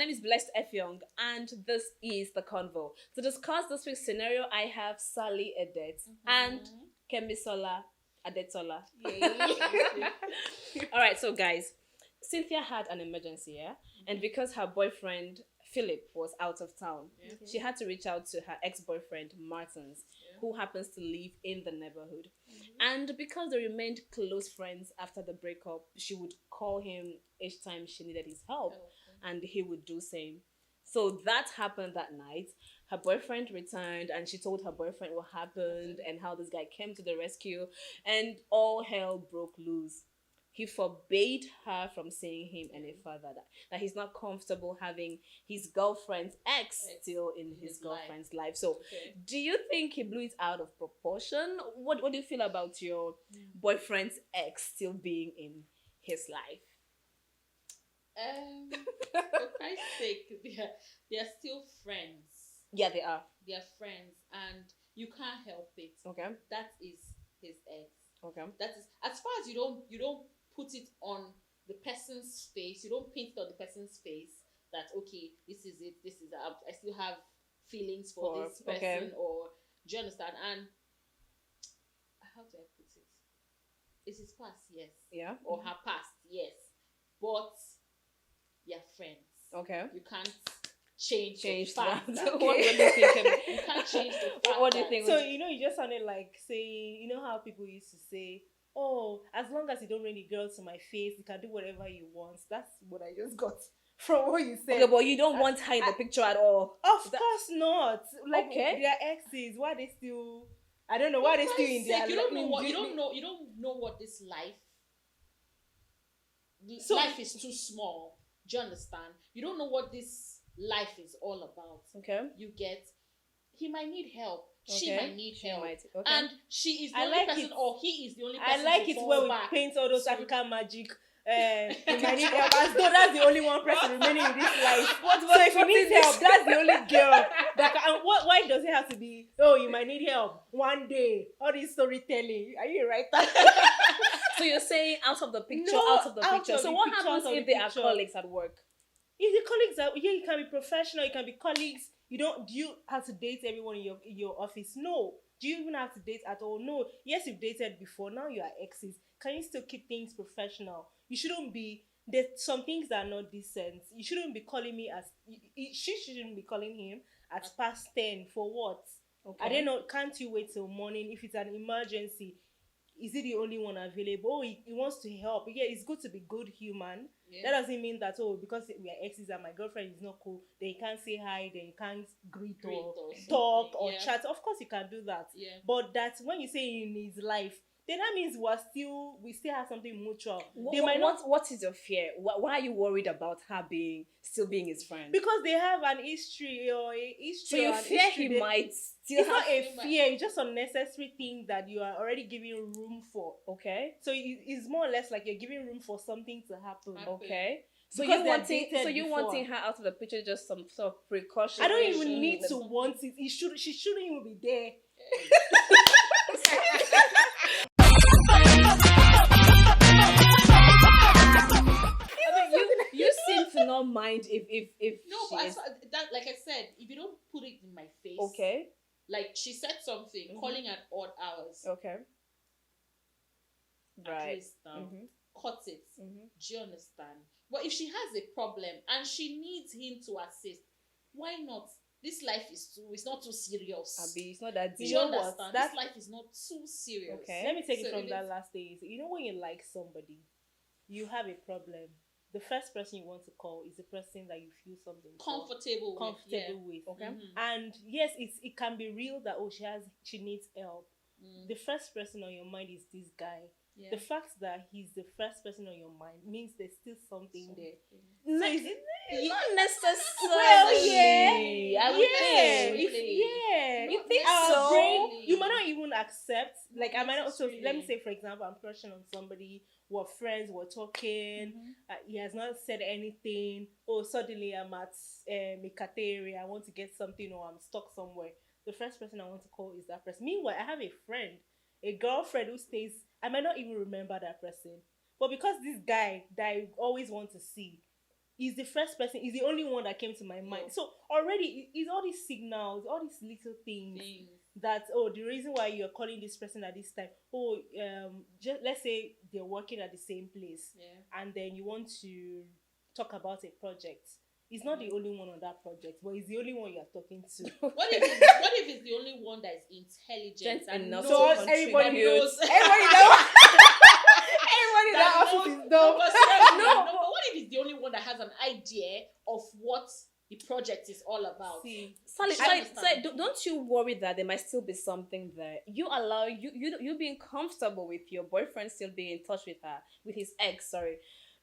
name is Blessed F. Young, and this is the Konvo. To discuss this week's scenario, I have Sally Edet and Kemisola Adetola. All right, so guys, Cynthia had an emergency, yeah? And because her boyfriend Philip was out of town, she had to reach out to her ex-boyfriend Martins, who happens to live in the neighborhood. And because they remained close friends after the breakup, she would call him each time she needed his help, and he would do same. So that happened that night. Her boyfriend returned, and she told her boyfriend what happened and how this guy came to the rescue, and all hell broke loose. He forbade her from seeing him any further, that he's not comfortable having his girlfriend's ex still in his girlfriend's life. So do you think he blew it out of proportion? What do you feel about your boyfriend's ex still being in his life? For Christ's sake, they're still friends. Yeah, they are. They're friends, and you can't help it. Okay. That is his ex. Okay. That is, as far as you don't put it on the person's face, you don't paint it on the person's face that, okay, this is it, I still have feelings for this person, or do you understand? And how do I put it? It's his past, yes. Yeah. Or her past, yes. But you're friends. Okay. You can't change the that. fact. What do you think? You can't change the fact. What do you think? So, you just sounded like saying, how people used to say, oh, as long as you don't bring the girl to my face, you can do whatever you want. That's what I just got from what you said. Okay, but you don't want her in the picture at all. Of course not. Like, Okay. their exes, why they still... I don't know why they still in their... You don't know what this life... Life is too small. Do you understand? You don't know what this life is all about. Okay. You get... He might need help. Okay. She might need help. Okay. And she is the only person, or he is the only person. I like to it fall when we back. paint all those African magic. You might need help, as though that's the only one person remaining in this life. So if you need help, that's the only girl that can. And why does it have to be? Oh, you might need help one day. All this storytelling. Are you a writer? So you're saying out of the picture, No, out of the out picture. of So the what picture, happens out of if the they are picture. colleagues at work? If the colleagues are, you can be professional, you can be colleagues. Do you have to date everyone in your office? No. Do you even have to date at all? No. Yes, you've dated before. Now you are exes. Can you still keep things professional? You shouldn't be. There's some things that are not decent. You shouldn't be calling me as. She shouldn't be calling him at past 10 for what? Okay. I don't know. Can't you wait till morning if it's an emergency? Is he the only one available? Oh, he wants to help. Yeah, it's good to be good human. Yeah. That doesn't mean that, oh, because we are exes and my girlfriend is not cool, then you can't say hi, then you can't greet or talk or chat. Of course you can do that. Yeah. But that's when you say in his life, then that means we still have something mutual. What is your fear? Why are you worried about her still being his friend? Because they have an history or a history. So you fear he might still It's have... not a fear, it's just unnecessary thing that you are already giving room for. Okay. So it's more or less like you're giving room for something to happen. Okay. So Because you wanting her out of the picture, just some sort of precaution. I don't even need to want it. She shouldn't even be there. You seem to not mind if No, but that, like I said, if you don't put it in my face, okay. Like she said something, calling at odd hours. Okay. At Right. least now, cut it. Do you understand? But if she has a problem and she needs him to assist, why not? This life it's not too serious. Abi, it's not that Do deep. you understand? This life is not too serious. Okay. Let me take it So from that last day. When you like somebody, you have a problem. The first person you want to call is the person that you feel something comfortable with. Okay. And yes, it can be real that she needs help. The first person on your mind is this guy. Yeah. The fact that he's the first person on your mind means there's still something there. Not necessarily. Well, I would think. You think Our so? brain, you might not even accept. Like I Not might not. So necessarily. let me say, for example, I'm crushing on somebody. We're friends. We're talking. He has not said anything. Oh, suddenly I'm at a cafeteria. I want to get something, or I'm stuck somewhere. The first person I want to call is that person. Meanwhile, I have a friend, a girlfriend who stays. I might not even remember that person, but because this guy that I always want to see, He's the first person. He's the only one that came to my mind. Yeah. So already, it's all these signals, all these little things that, the reason why you're calling this person at this time. Just let's say they're working at the same place, and then you want to talk about a project. He's not the only one on that project, but he's the only one you're talking to. What if it's the only one that is intelligent and enough knows to everybody contribute? knows. Everybody knows. Everybody in that office is dumb. But what if it's the only one that has an idea of what the project is all about? Sally, don't you worry that there might still be something there? You allow you being comfortable with your boyfriend still being in touch with his ex. Sorry,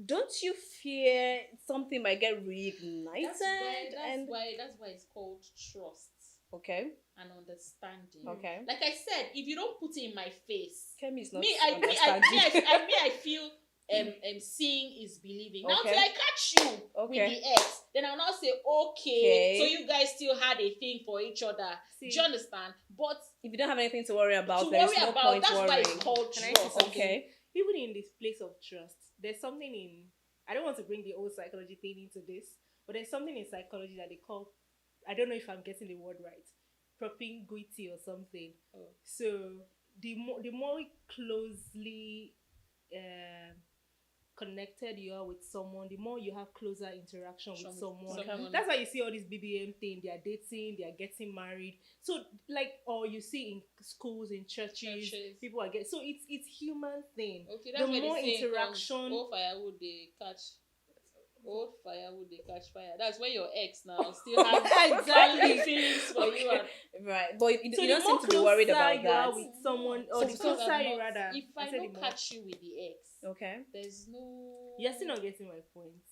don't you fear something might get reignited? That's why it's called trust. Okay. And understanding. Okay. Like I said, if you don't put it in my face, Kemi is not understanding. I feel seeing is believing. Now till I catch you with the ex, then I'll now say, okay, so you guys still had a thing for each other. Do you understand? But if you don't have anything to worry about, that's worrying. why it's called trust. Okay. Even in this place of trust, there's something in, I don't want to bring the old psychology thing into this, but there's something in psychology that they call, I don't know if I'm getting the word right, propinquity or something. So the more closely connected you are with someone, the more you have closer interaction with someone. That's why you see all this BBM thing. They are dating, they are getting married. So or you see in schools, in churches. People are getting. So it's human thing. Okay, that's the more interaction. Oh, firewood they catch. Oh, firewood they catch fire. That's when your ex now still has exactly feelings for you. Right, but you don't seem to be worried about that. With someone, or the closer rather. If I don't catch you with the ex, there's no. You're still not getting my point.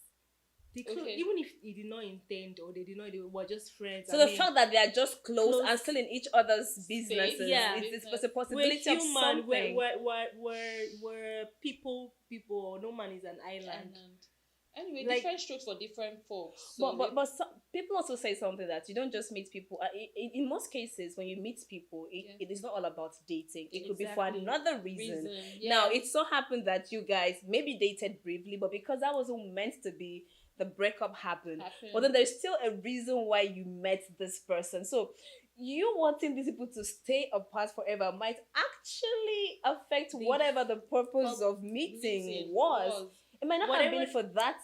Even if he did not intend or they did not, they were just friends. So the fact that they are just close and still in each other's businesses, it's a possibility we're of human, something. We're people. No man is an island. Anyway, different strokes for different folks. So but people also say something that you don't just meet people. In most cases, when you meet people, it is not all about dating. It could be for another reason. Now, it so happened that you guys maybe dated briefly, but because that wasn't meant to be, the breakup happened. But then there's still a reason why you met this person. So you wanting these people to stay apart forever might actually affect whatever the purpose of meeting was. It might not have been for that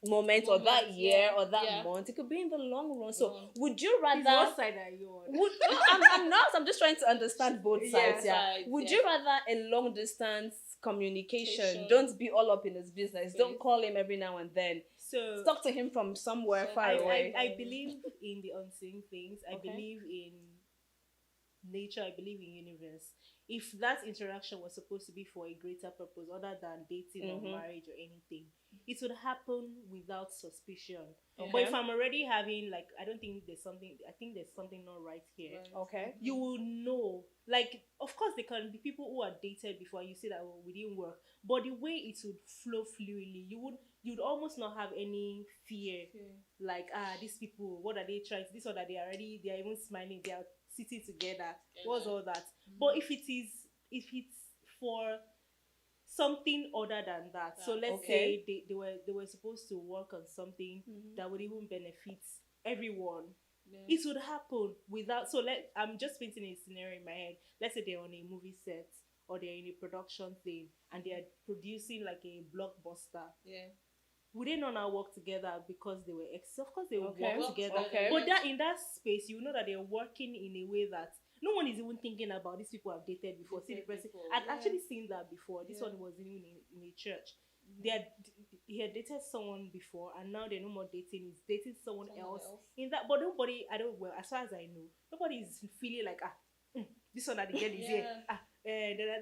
moment or that year or that month. It could be in the long run. So would you rather? What side are you on? I'm not. I'm just trying to understand both sides. Would you rather a long distance communication? Don't be all up in his business. Don't call him every now and then. So talk to him from somewhere far away. I believe in the unseen things. I believe in nature. I believe in universe. If that interaction was supposed to be for a greater purpose other than dating or marriage or anything, it would happen without suspicion. But if I'm already having, I think there's something not right here. You will know. Of course, there can be people who are dated before, you say that we didn't work. But the way it would flow fluidly, you'd almost not have any fear. These people, what are they trying to, this or that, they are even smiling, they are sitting together. What's all that? But if it's for something other than that, so let's say they were supposed to work on something that would even benefit everyone, it would happen without. So I'm just painting a scenario in my head. Let's say they're on a movie set or they're in a production thing and they are producing a blockbuster. Would they not now work together because they were exes? Of course they would work together. But in that space, you know that they're working in a way that no one is even thinking about these people have dated before. See the person. I'd actually seen that before. This one was even in a church. He had dated someone before and now they're no more dating. He's dating someone else. In that, but nobody, as far as I know, nobody is feeling this one that the girl is here.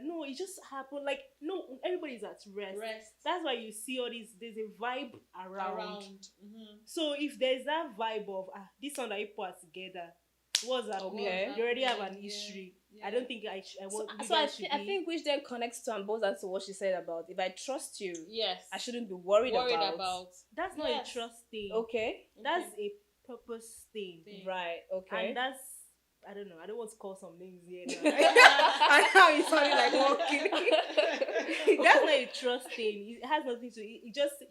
No, it just happened. No, everybody's at rest. That's why you see all this. There's a vibe around. So if there's that vibe of this one that you put together, what's that? You already have an history. I don't think I want. So I think which then connects to and boils down to what she said about if I trust you, I shouldn't be worried about. That's not a trust thing. That's a purpose thing. Right. Okay. And that's. I don't know. I don't want to call some names here now. I know it's only walking. That's not a trust thing. It has nothing to. It just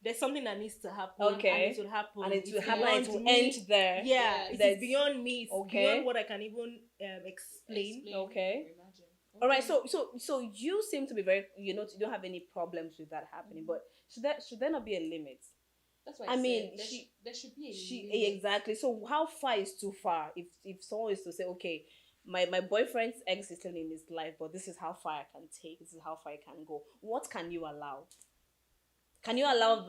there's something that needs to happen. Okay. And it will happen. And it will It's happen and it beyond will me. end there. Yeah, it That's- is beyond me. It's Okay. beyond what I can even explain. Okay. Imagine. All right, so you seem to be very, you don't have any problems with that happening, but should there not be a limit? That's why I mean, there should be a limit. Exactly. So how far is too far? If someone is to say, okay, my boyfriend's ex is still in his life, but this is how far I can take. This is how far I can go. What can you allow? Can you allow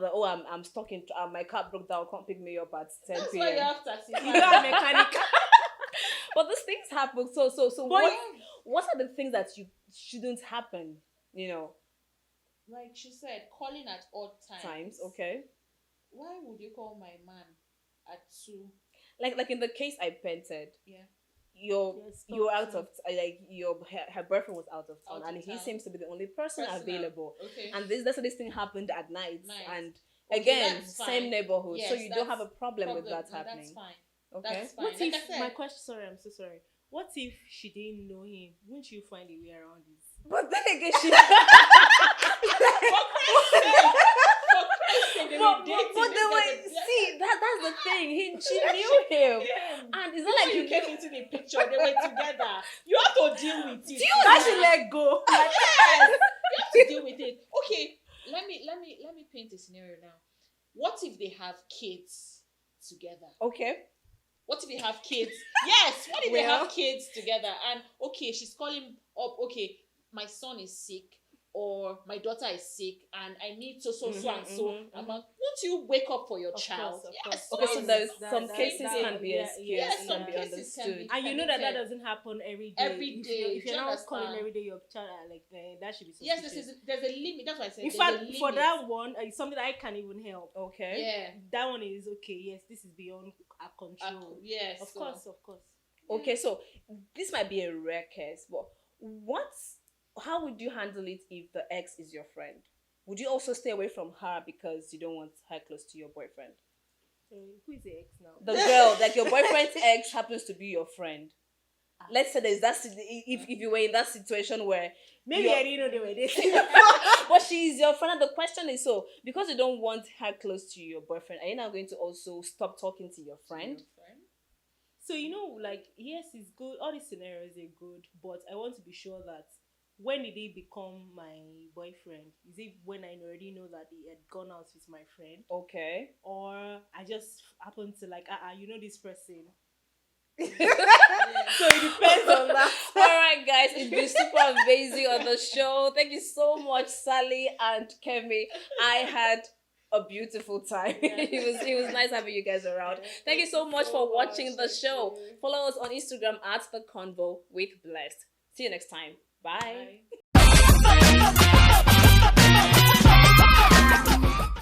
I'm stuck in my car broke down, can't pick me up at 10 That's p.m. why you have taxi. You don't have mechanic. But these things happen. So what are the things that you shouldn't happen? Like she said, calling at odd times. Okay. Why would you call my man at 2? Like in the case I painted. Yeah. You're out of her boyfriend was out of town, Out of and he town. seems to be the only person available. Okay. And this thing happened at night. And Okay, again, that's same fine. neighborhood, so Yes, you don't have a problem with No, that happening. That's fine. Okay. That's fine. What Like if I said, my question? Sorry, I'm so sorry. What if she didn't know him? Wouldn't you find a way around this? But then again, she. But the way, see, that's the thing. She knew him, and it's not like you came into the picture. They were together. You have to deal with it. That she let go. Yes, you have to deal with it. Okay, let me paint a scenario now. What if they have kids together? Okay. What if they have kids? Yes. What if they have kids together? And okay, she's calling up. Okay, my son is sick, or my daughter is sick, and I need so and so. I'm like, won't you wake up for your child? Yes. Okay, so there's some that- cases that- can be yeah, excused, yes, can some be cases can understood. be- And you know that doesn't happen every day. Every day. If you're Do you not calling understand? every day, your child that should be suspicious. Yes, there's a limit. That's why I said. In there's fact, a for limit. that one, it's something that I can't even help. Okay. Yeah. That one is okay. Yes, this is beyond our control. Yes. Of course, of course. Okay, so this might be a rare case, but how would you handle it if the ex is your friend? Would you also stay away from her because you don't want her close to your boyfriend? Who is the ex now? The girl, like your boyfriend's ex happens to be your friend. Let's say there's if you were in that situation where Maybe I didn't know they were dating. but she is your friend, and the question is, so because you don't want her close to your boyfriend, are you now going to also stop talking to your friend? So like, yes, it's good. All these scenarios are good, but I want to be sure that when did he become my boyfriend? Is it when I already know that he had gone out with my friend? Okay. Or I just happen to like, this person. So it depends on that. All right, guys, it's been super amazing on the show. Thank you so much, Sally and Kemi. I had a beautiful time. It was nice having you guys around. Thank you so much for watching the show. Follow us on Instagram at the Konvo with Blessed. See you next time. Bye.